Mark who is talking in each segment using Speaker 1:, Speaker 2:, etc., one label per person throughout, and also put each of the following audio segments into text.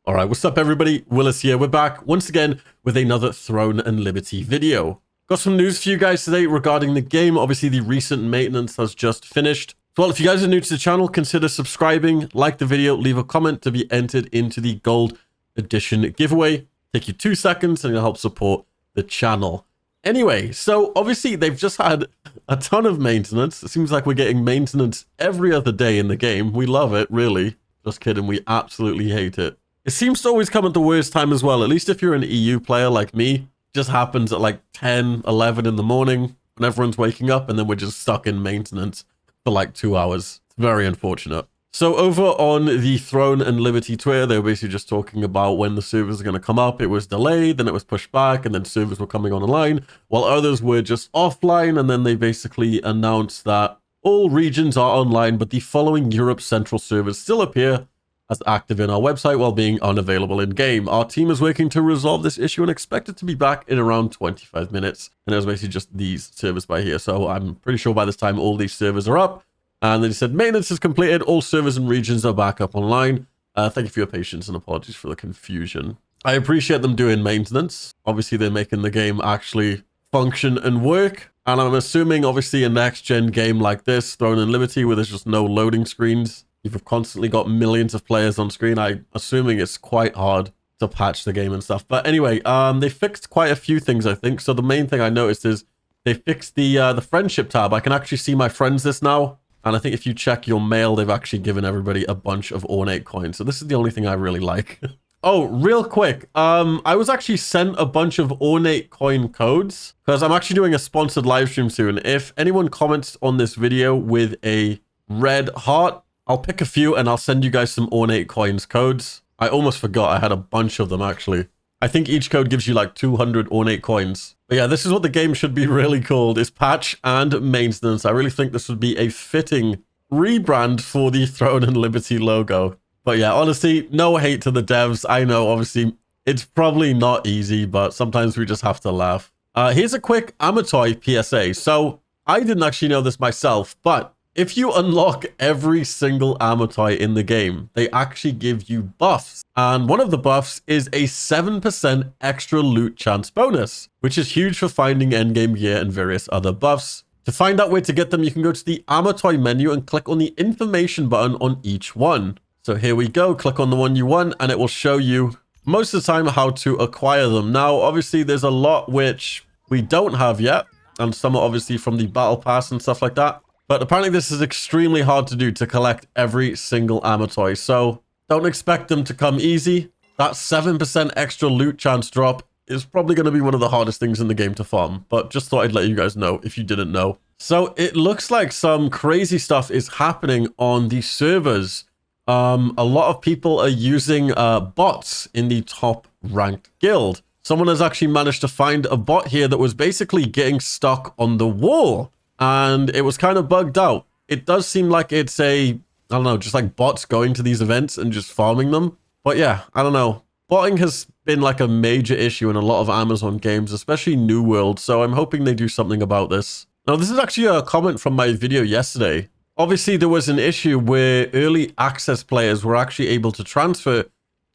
Speaker 1: All right, what's up everybody? Willis here. We're back once again with another Throne and Liberty video. Got some news for you guys today regarding the game. Obviously, the recent maintenance has just finished. Well, if you guys are new to the channel, consider subscribing, like the video, leave a comment to be entered into the Gold Edition giveaway. Take you 2 seconds and it'll help support the channel. Anyway, so obviously they've just had a ton of maintenance. It seems like we're getting maintenance every other day in the game. We love it, really. Just kidding, we absolutely hate it. It seems to always come at the worst time as well, at least if you're an EU player like me. It just happens at like 10, 11 in the morning when everyone's waking up and then we're just stuck in maintenance for like 2 hours. It's very unfortunate. So over on the Throne and Liberty Twitter, they were basically just talking about when the servers are going to come up. It was delayed, then it was pushed back, and then servers were coming online, while others were just offline, and then they basically announced that all regions are online, but the following Europe Central servers still appear as active in our website while being unavailable in-game. Our team is working to resolve this issue and expect it to be back in around 25 minutes. And it was basically just these servers by here. So I'm pretty sure by this time all these servers are up. And they said, maintenance is completed. All servers and regions are back up online. Thank you for your patience and apologies for the confusion. I appreciate them doing maintenance. Obviously, they're making the game actually function and work. And I'm assuming, obviously, a next-gen game like this, Throne and Liberty, where there's just no loading screens, you've constantly got millions of players on screen. I'm assuming it's quite hard to patch the game and stuff. But anyway, they fixed quite a few things, I think. So the main thing I noticed is they fixed the friendship tab. I can actually see my friends list now. And I think if you check your mail, they've actually given everybody a bunch of Ornate coins. So this is the only thing I really like. Oh, real quick. I was actually sent a bunch of Ornate coin codes because I'm actually doing a sponsored live stream soon. If anyone comments on this video with a red heart, I'll pick a few and I'll send you guys some Ornate coins codes. I almost forgot. I had a bunch of them, actually. I think each code gives you like 200 Ornate coins. But yeah, this is what the game should be really called, is Patch and Maintenance. I really think this would be a fitting rebrand for the Throne and Liberty logo. But yeah, honestly, no hate to the devs. I know, obviously, it's probably not easy, but sometimes we just have to laugh. Here's a quick Amotoi PSA. So I didn't actually know this myself, but if you unlock every single Amotoi in the game, they actually give you buffs. And one of the buffs is a 7% extra loot chance bonus, which is huge for finding endgame gear and various other buffs. To find out where to get them, you can go to the Amotoi menu and click on the information button on each one. So here we go, click on the one you want and it will show you most of the time how to acquire them. Now, obviously there's a lot which we don't have yet, and some are obviously from the battle pass and stuff like that. But apparently this is extremely hard to do, to collect every single Amotoi. So don't expect them to come easy. That 7% extra loot chance drop is probably going to be one of the hardest things in the game to farm. But just thought I'd let you guys know if you didn't know. So it looks like some crazy stuff is happening on the servers. A lot of people are using bots in the top ranked guild. Someone has actually managed to find a bot here that was basically getting stuck on the wall. And it was kind of bugged out. It does seem like it's I don't know, just like bots going to these events and just farming them. But yeah, I don't know. Botting has been like a major issue in a lot of Amazon games, especially New World. So I'm hoping they do something about this. Now, this is actually a comment from my video yesterday. Obviously, there was an issue where early access players were actually able to transfer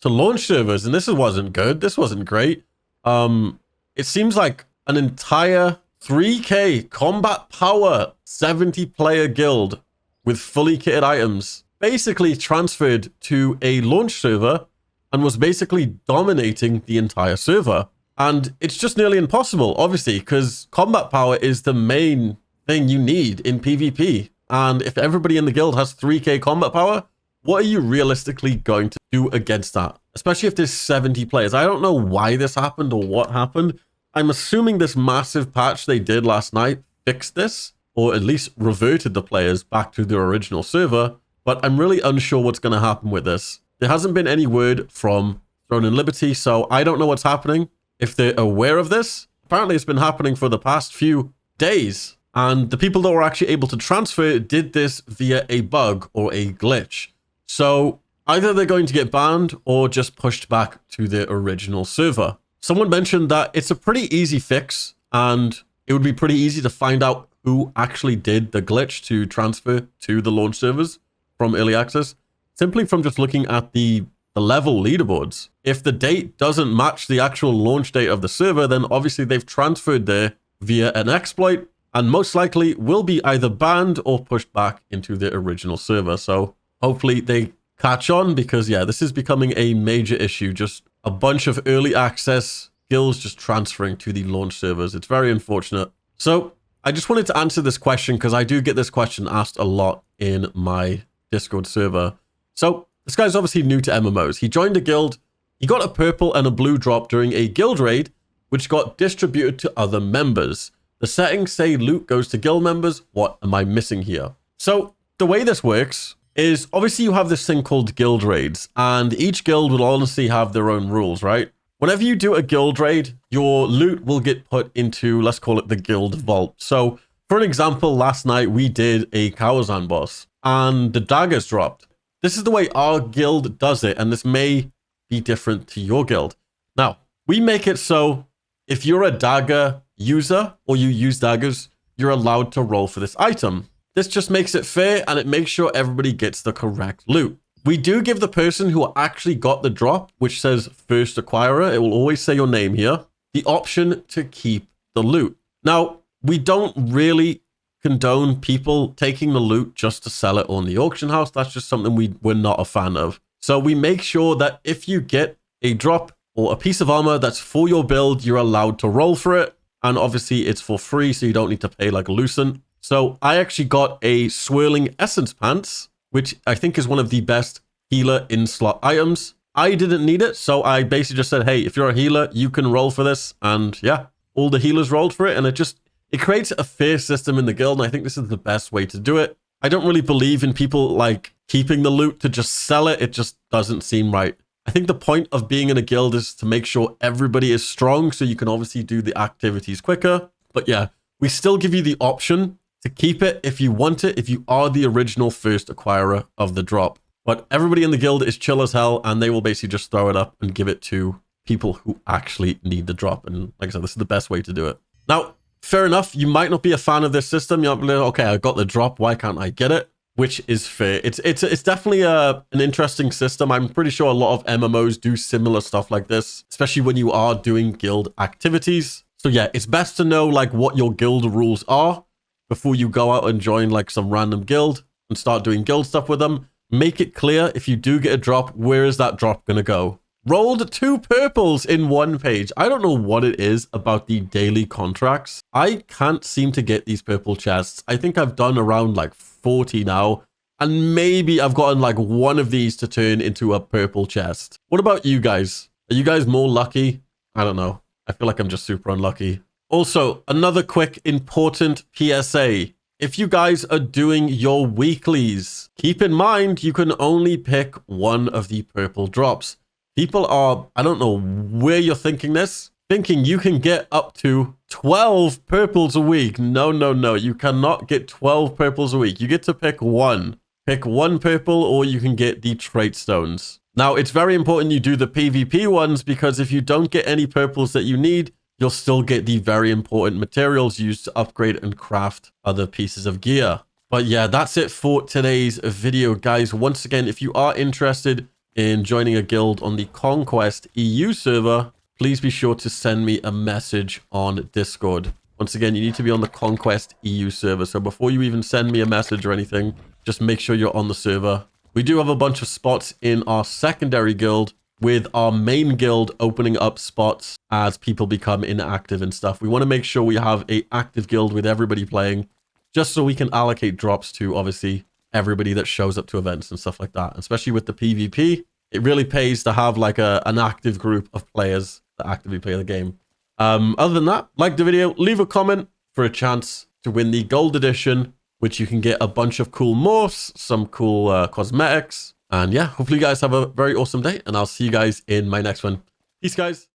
Speaker 1: to launch servers. And this wasn't good. This wasn't great. It seems like an entire 3K combat power 70 player guild with fully kitted items basically transferred to a launch server and was basically dominating the entire server. And it's just nearly impossible, obviously, because combat power is the main thing you need in PvP. And if everybody in the guild has 3K combat power, what are you realistically going to do against that? Especially if there's 70 players. I don't know why this happened or what happened. I'm assuming this massive patch they did last night fixed this, or at least reverted the players back to their original server, but I'm really unsure what's going to happen with this. There hasn't been any word from Throne and Liberty, so I don't know what's happening. If they're aware of this, apparently it's been happening for the past few days, and the people that were actually able to transfer did this via a bug or a glitch. So either they're going to get banned or just pushed back to their original server. Someone mentioned that it's a pretty easy fix and it would be pretty easy to find out who actually did the glitch to transfer to the launch servers from early access, simply from just looking at the the level leaderboards. If the date doesn't match the actual launch date of the server, then obviously they've transferred there via an exploit and most likely will be either banned or pushed back into the original server. So hopefully they catch on, because yeah, this is becoming a major issue. Just a bunch of early access guilds just transferring to the launch servers. It's very unfortunate. So I just wanted to answer this question because I do get this question asked a lot in my Discord server. So this guy's obviously new to MMOs. He joined a guild. He got a purple and a blue drop during a guild raid, which got distributed to other members. The settings say loot goes to guild members. What am I missing here? So the way this works is obviously you have this thing called guild raids, and each guild will honestly have their own rules, right? Whenever you do a guild raid, your loot will get put into, let's call it the guild vault. So for an example, last night we did a Kawazan boss and the daggers dropped. This is the way our guild does it, and this may be different to your guild. Now, we make it so if you're a dagger user or you use daggers, you're allowed to roll for this item. This just makes it fair, and it makes sure everybody gets the correct loot. We do give the person who actually got the drop, which says first acquirer, it will always say your name here, the option to keep the loot. Now, we don't really condone people taking the loot just to sell it on the auction house. That's just something we're not a fan of. So we make sure that if you get a drop or a piece of armor that's for your build, you're allowed to roll for it. And obviously it's for free, so you don't need to pay like a Lucent. So I actually got a swirling essence pants, which I think is one of the best healer in-slot items. I didn't need it, so I basically just said, hey, if you're a healer, you can roll for this. And yeah, all the healers rolled for it, and it creates a fair system in the guild, and I think this is the best way to do it. I don't really believe in people like keeping the loot to just sell it. It just doesn't seem right. I think the point of being in a guild is to make sure everybody is strong, so you can obviously do the activities quicker. But yeah, we still give you the option to keep it if you want it, if you are the original first acquirer of the drop. But everybody in the guild is chill as hell, and they will basically just throw it up and give it to people who actually need the drop. And like I said, this is the best way to do it. Now, fair enough, you might not be a fan of this system. You're like, okay, I got the drop, why can't I get it? Which is fair. It's definitely an interesting system. I'm pretty sure a lot of MMOs do similar stuff like this, especially when you are doing guild activities. So yeah, it's best to know like what your guild rules are before you go out and join like some random guild and start doing guild stuff with them. Make it clear if you do get a drop, where is that drop going to go? Rolled 2 purples in 1 page. I don't know what it is about the daily contracts. I can't seem to get these purple chests. I think I've done around like 40 now, and maybe I've gotten like 1 of these to turn into a purple chest. What about you guys? Are you guys more lucky? I don't know. I feel like I'm just super unlucky. Also, another quick important PSA. If you guys are doing your weeklies, keep in mind you can only pick 1 of the purple drops. People are, I don't know where you're thinking this, thinking you can get up to 12 purples a week. No, no, no. You cannot get 12 purples a week. You get to pick 1. Pick 1 purple, or you can get the trait stones. Now, it's very important you do the PvP ones, because if you don't get any purples that you need, you'll still get the very important materials used to upgrade and craft other pieces of gear. But yeah, that's it for today's video, guys. Once again, if you are interested in joining a guild on the Conquest EU server, please be sure to send me a message on Discord. Once again, you need to be on the Conquest EU server. So before you even send me a message or anything, just make sure you're on the server. We do have a bunch of spots in our secondary guild, with our main guild opening up spots as people become inactive and stuff. We want to make sure we have an active guild with everybody playing, just so we can allocate drops to, obviously, everybody that shows up to events and stuff like that. Especially with the PvP, it really pays to have like an active group of players that actively play the game. Other than that, like the video, leave a comment for a chance to win the gold edition, which you can get a bunch of cool morphs, some cool cosmetics. And yeah, hopefully you guys have a very awesome day, and I'll see you guys in my next one. Peace, guys.